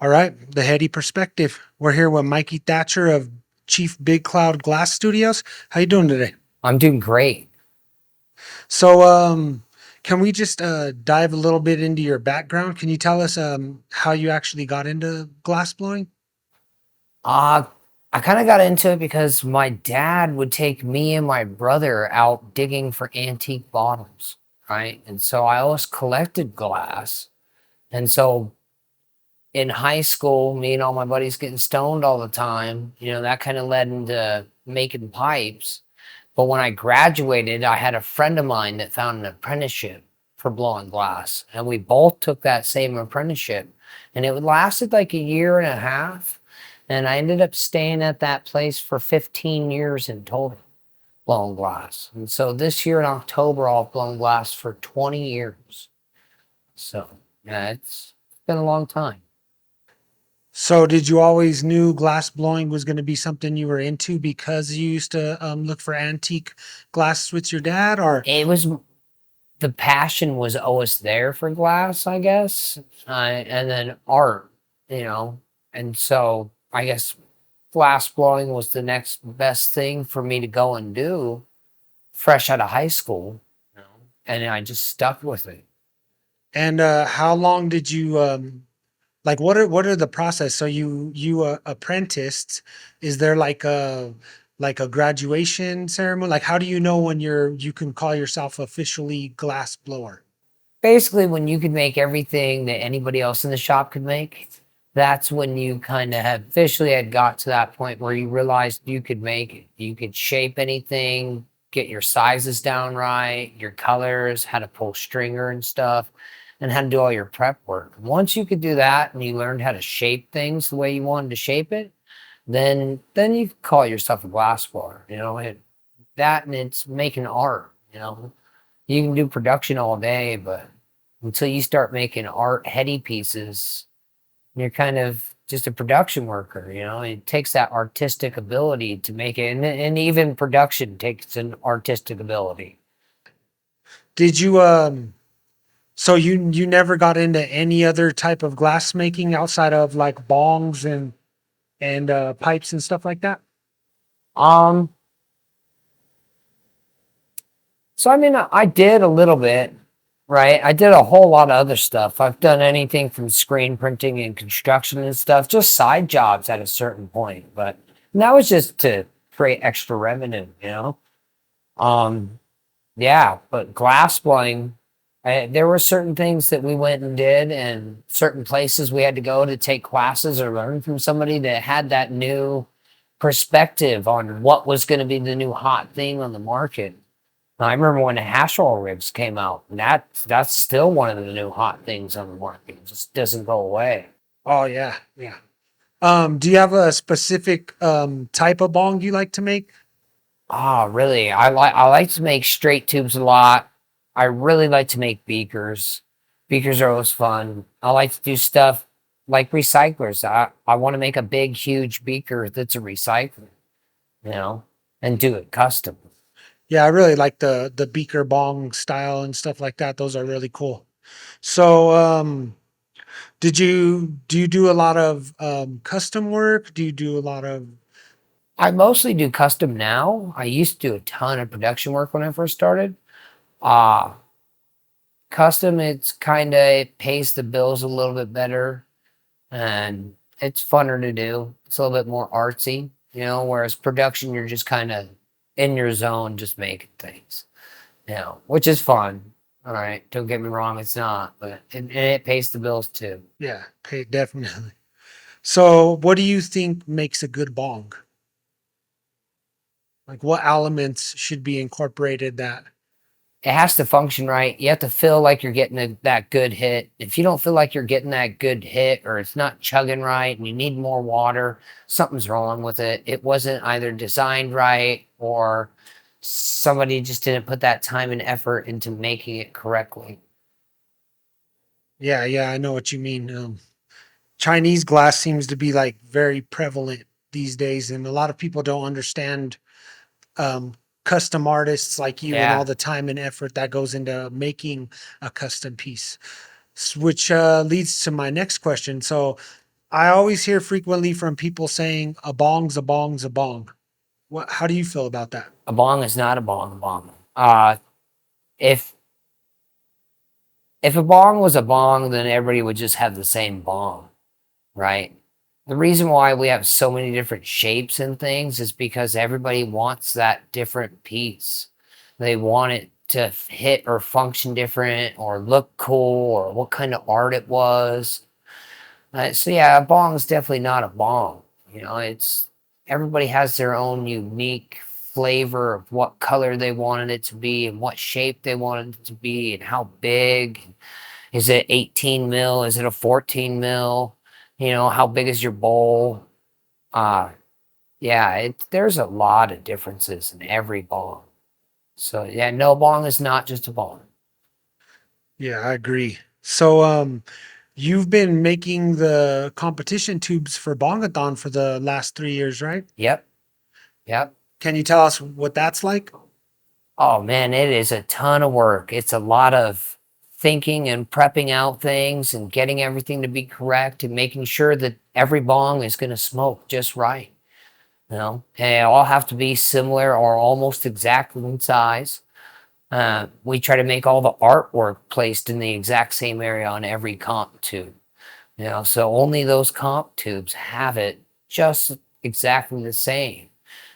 All right, the Heady Perspective. We're here with Mikey Thatcher of Chief Big Cloud Glass Studios. How you doing today? I'm doing great. So, can we just dive a little bit into your background? Can you tell us how you actually got into glass blowing? Uh, I kind of got into it because my dad would take me and my brother out digging for antique bottles, right? And so I always collected glass. And so in high school, me and all my buddies getting stoned all the time, that kind of led into making pipes. But when I graduated, I had a friend of mine that found an apprenticeship for blowing glass. And we both took that same apprenticeship. And it lasted like a year and a half. And I ended up staying at that place for 15 years in total, blowing glass. And so this year in October, I'll have blown glass for 20 years. So, yeah, it's been a long time. So, did you always knew glass blowing was going to be something you were into because you used to look for antique glass with your dad, or It was the passion was always there for glass, I guess, and then art, you know. And so I guess glass blowing was the next best thing for me to go and do fresh out of high school, and I just stuck with it. and how long did you like what are the process? So you apprenticed. Is there like a graduation ceremony? Like how do you know when you can call yourself officially glass blower? Basically, when you could make everything that anybody else in the shop could make, that's when you kind of had officially had got to that point where you realized you could make it. You could shape anything, get your sizes down right, your colors, how to pull stringer and stuff, and how to do all your prep work. Once you could do that and you learned how to shape things the way you wanted to shape it, then you could call yourself a glass blower. That and it's making art. You can do production all day, but until you start making art heady pieces, you're kind of just a production worker. It takes that artistic ability to make it, and even production takes an artistic ability. Did you so you never got into any other type of glass making outside of like bongs and pipes and stuff like that? Um, so I mean, I did a little bit, right? I did a whole lot of other stuff. I've done anything from screen printing and construction and stuff, just side jobs at a certain point. But and that was just to create extra revenue. Um, Yeah, but glass blowing, there were certain things that we went and did, and certain places we had to go to take classes or learn from somebody that had that new perspective on what was going to be the new hot thing on the market. I remember when the hash oil rigs came out, and that's still one of the new hot things on the market. It just doesn't go away. Oh yeah, yeah. Do you have a specific type of bong you like to make? Ah, really? I like to make straight tubes a lot. I really like to make beakers. Beakers are always fun. I like to do stuff like recyclers. I want to make a big, huge beaker that's a recycler, you know, and do it custom. Yeah, I really like the beaker bong style and stuff like that. Those are really cool. So, do you do a lot of custom work? Do you do a lot of I mostly do custom now. I used to do a ton of production work when I first started. Uh Custom, it's kind of it pays the bills a little bit better and it's funner to do. It's a little bit more artsy, whereas production, you're just kind of in your zone, just making things, which is fun. All right. Don't get me wrong. It's not, but it pays the bills too. yeah, pay definitely. So, what do you think makes a good bong? Like what elements should be incorporated that It has to function right. You have to feel like you're getting that good hit. If you don't feel like you're getting that good hit or it's not chugging right and you need more water, something's wrong with it. It wasn't either designed right or somebody just didn't put that time and effort into making it correctly. yeah, yeah, I know what you mean. Chinese glass seems to be like very prevalent these days, and a lot of people don't understand um, custom artists like you and all Yeah. the time and effort that goes into making a custom piece. Which leads to my next question. So, I always hear frequently from people saying a bong's a bong's a bong. How do you feel about that? A bong is not a bong. A bong. If if a bong was a bong, then everybody would just have the same bong, right? The reason why we have so many different shapes and things is because everybody wants that different piece. They want it to hit or function different or look cool or what kind of art it was. So yeah, a bong is definitely not a bong. It's everybody has their own unique flavor of what color they wanted it to be and what shape they wanted it to be and how big. Is it 18 mil? Is it a 14 mil? How big is your bowl? Uh, yeah, there's a lot of differences in every bong. So yeah, no, bong is not just a bong. Yeah, I agree. So, you've been making the competition tubes for Bong-A-Thon for the last 3 years, right? Yep, yep. Can you tell us what that's like? Oh man, it is a ton of work. It's a lot of thinking and prepping out things and getting everything to be correct and making sure that every bong is going to smoke just right. And they all have to be similar or almost exactly in size. We try to make all the artwork placed in the exact same area on every comp tube. So only those comp tubes have it just exactly the same.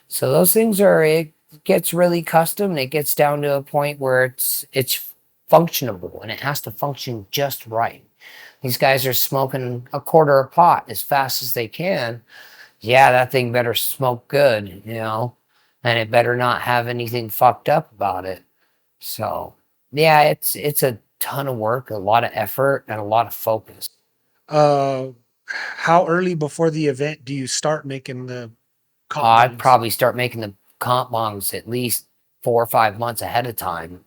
So those things it gets really custom and it gets down to a point where it's functionable and it has to function just right. These guys are smoking a quarter a pot as fast as they can. Yeah, that thing better smoke good, and it better not have anything fucked up about it. So yeah, it's a ton of work, a lot of effort, and a lot of focus. Uh, how early before the event do you start making the comp I'd bongs? probably start making the comp bongs at least 4 or 5 months ahead of time,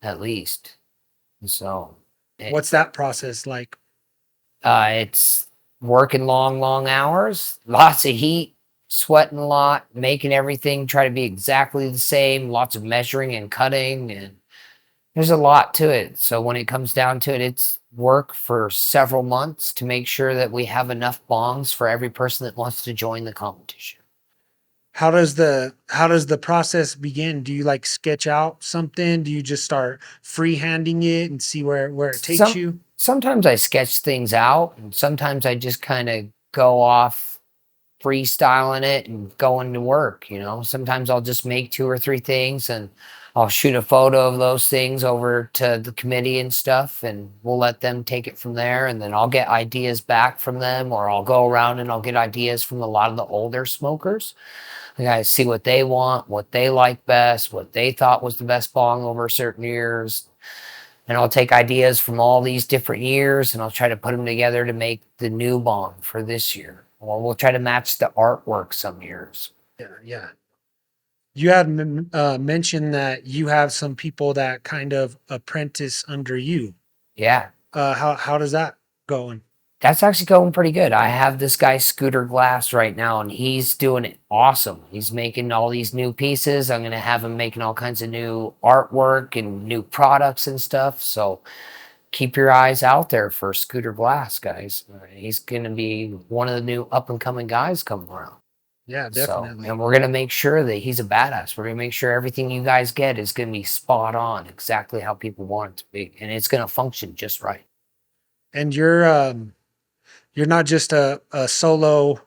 at least. So it, What's that process like? it's working long, long hours, lots of heat, sweating a lot, making everything try to be exactly the same, lots of measuring and cutting, and there's a lot to it. So when it comes down to it, it's work for several months to make sure that we have enough bongs for every person that wants to join the competition. How does the process begin? Do you like sketch out something? Do you just start freehanding it and see where it takes Some you? sometimes I sketch things out, and sometimes I just kind of go off freestyling it and going to work. Sometimes I'll just make 2 or 3 things and I'll shoot a photo of those things over to the committee and stuff, and we'll let them take it from there. And then I'll get ideas back from them, or I'll go around and I'll get ideas from a lot of the older smokers. I gotta see what they want, what they like best, what they thought was the best bong over certain years. And I'll take ideas from all these different years and I'll try to put them together to make the new bong for this year. Or we'll try to match the artwork some years. Yeah, yeah. You had mentioned that you have some people that kind of apprentice under you. Yeah, How does that going? that's actually going pretty good. I have this guy, Scooter Glass, right now, and he's doing it awesome. He's making all these new pieces. I'm going to have him making all kinds of new artwork and new products and stuff. So keep your eyes out there for Scooter Glass, guys. He's going to be one of the new up and coming guys coming around. Yeah, So, definitely. and we're going to make sure that he's a badass. We're going to make sure everything you guys get is going to be spot on, exactly how people want it to be. And it's going to function just right. And you're not just a solo,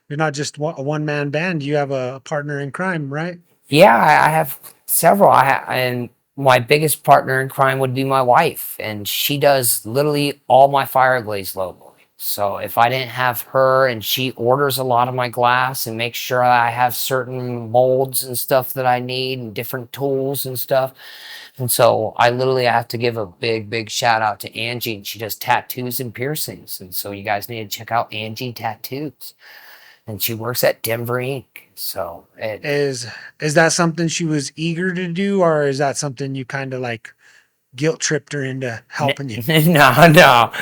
you're not just a one man band. You have a partner in crime, right? Yeah, I have several. And my biggest partner in crime would be my wife, and she does literally all my fire glaze locally. So if I didn't have her, and she orders a lot of my glass and makes sure I have certain molds and stuff that I need and different tools and stuff. And so I literally have to give a big, big shout out to Angie, and she does tattoos and piercings. And so you guys need to check out Angie Tattoos. And she works at Denver Inc. So Is that something she was eager to do, or is that something you kind of like guilt tripped her into helping you? No, no.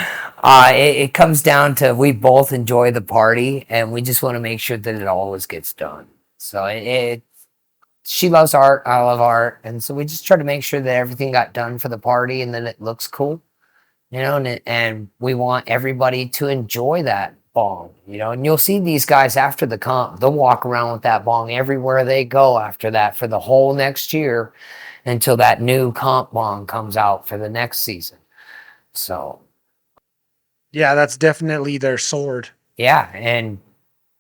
It comes down to we both enjoy the party, and we just want to make sure that it always gets done. So she loves art, I love art, and so we just try to make sure that everything got done for the party, and then it looks cool, and we want everybody to enjoy that bong, you know, and you'll see these guys after the comp, they'll walk around with that bong everywhere they go after that for the whole next year until that new comp bong comes out for the next season. So, Yeah, that's definitely their sword. yeah, and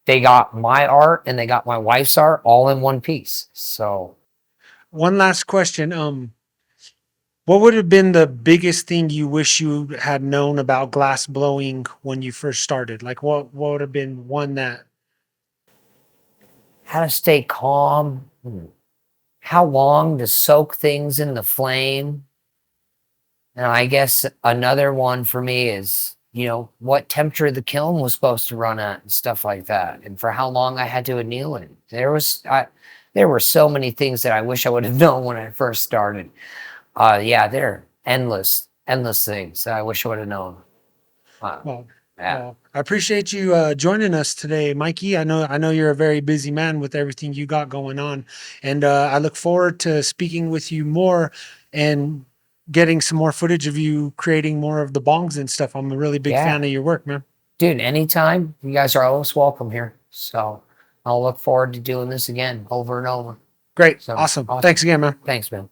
they got my art and they got my wife's art all in one piece. So, One last question. What would have been the biggest thing you wish you had known about glass blowing when you first started? Like what would have been one that how to stay calm, how long to soak things in the flame. And I guess another one for me is, you know, what temperature the kiln was supposed to run at and stuff like that, and for how long I had to anneal it. There were so many things that I wish I would have known when I first started. Yeah, there are endless things that I wish I would have known. Uh, well, yeah, I appreciate you joining us today, Mikey. I know you're a very busy man with everything you got going on, and I look forward to speaking with you more and getting some more footage of you creating more of the bongs and stuff. I'm a really big yeah, fan of your work, man. dude. Anytime, you guys are always welcome here. So I'll look forward to doing this again over and over. Great, So awesome. awesome. Thanks again, man. Thanks, man.